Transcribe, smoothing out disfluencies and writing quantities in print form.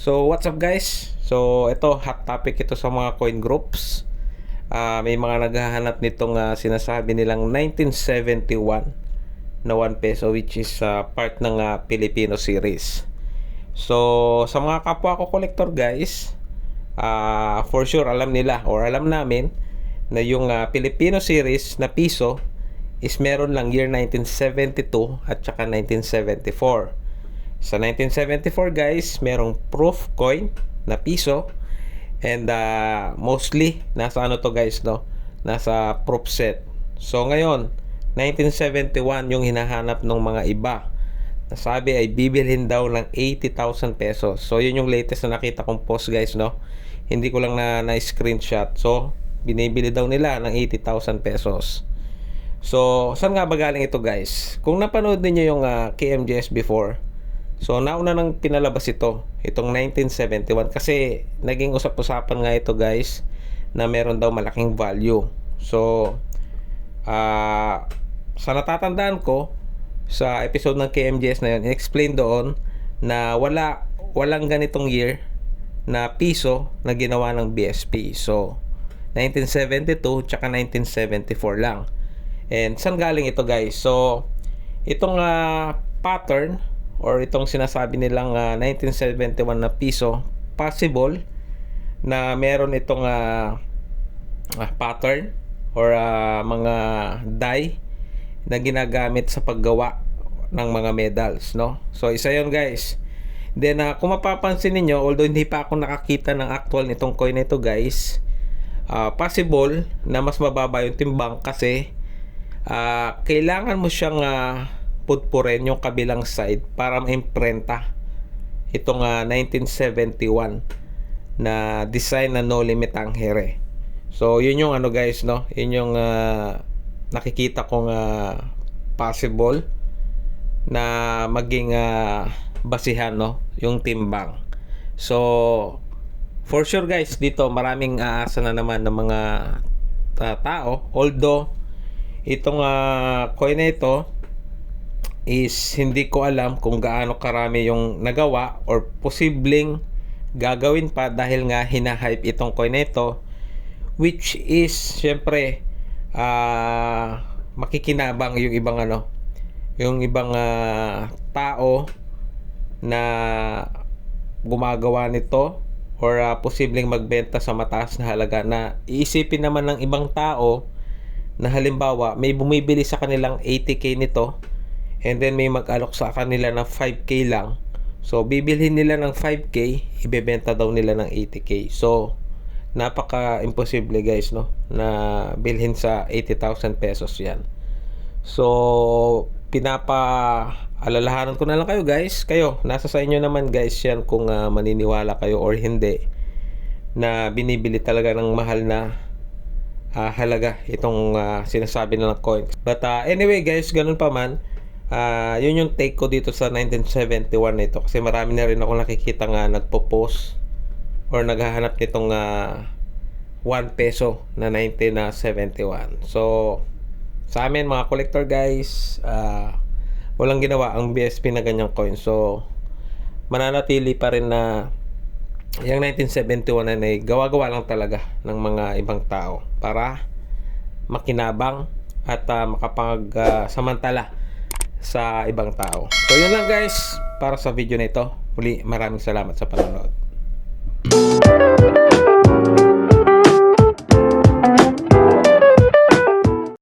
So what's up guys? So ito hot topic ito sa mga coin groups. May mga naghahanap nitong sinasabi nilang 1971 na 1 peso, which is part ng Filipino series. So sa mga kapwa ko collector guys, for sure alam nila or alam namin na yung Filipino series na piso is meron lang year 1972 at saka 1974. Sa 1974 guys, merong proof coin na piso, and mostly nasa ano to guys, no? Nasa proof set. So ngayon, 1971 yung hinahanap ng mga iba. Nasabi ay bibilhin daw ng 80,000 pesos. So yun yung latest na nakita kong post guys, no? Hindi ko lang na screenshot. So binibili daw nila ng 80,000 pesos. So saan nga ba galing ito guys? Kung napanood niyo yung KMJS before, so nauna nang pinalabas itong 1971 kasi naging usap-usapan nga ito guys na meron daw malaking value. So sa natatandaan ko sa episode ng KMJS na yun, in-explain doon na walang ganitong year na piso na ginawa ng BSP. So 1972 tsaka 1974 lang. And saan galing ito guys? So itong pattern or itong sinasabi nilang 1971 na piso, possible na meron itong pattern or mga die na ginagamit sa paggawa ng mga medals, no? So isa yon guys. Then kung mapapansin niyo, although hindi pa ako nakakita ng actual nitong coin na ito guys, possible na mas mababa yung timbang kasi kailangan mo siyang putpurin yung kabilang side para maimprenta itong 1971 na design na no limit angere. So yun yung ano guys, no? Yun yung nakikita kong possible na maging basihan, no? Yung timbang. So for sure guys, dito maraming aasa na naman ng mga tao, although itong coin na ito is hindi ko alam kung gaano karami yung nagawa or posibleng gagawin pa dahil nga hinahype itong coin na ito, which is syempre makikinabang yung ibang tao na gumagawa nito or posibleng magbenta sa mataas na halaga, na iisipin naman ng ibang tao na halimbawa may bumibili sa kanilang 80k nito and then may mag-alok sa kanila ng 5k lang. So bibilhin nila ng 5k, ibebenta daw nila ng 80k. So napaka-imposible guys, no, na bilhin sa 80,000 pesos yan. So pinapa-alalahanan ko na lang kayo guys. Kayo, nasa sa inyo naman guys yan kung maniniwala kayo or hindi na binibili talaga ng mahal na halaga itong sinasabi na ng coin. But anyway guys, ganun pa man, yun yung take ko dito sa 1971 na ito, kasi marami na rin ako nakikita nga nagpo-post or naghahanap nitong 1 peso na 1971. So sa amin mga collector guys, walang ginawa ang BSP na ganyang coin. So mananatili pa rin na yung 1971 na gawa-gawa lang talaga ng mga ibang tao para makinabang at makapag-samantala sa ibang tao. So yun lang guys para sa video na ito. Muli, maraming salamat sa panonood.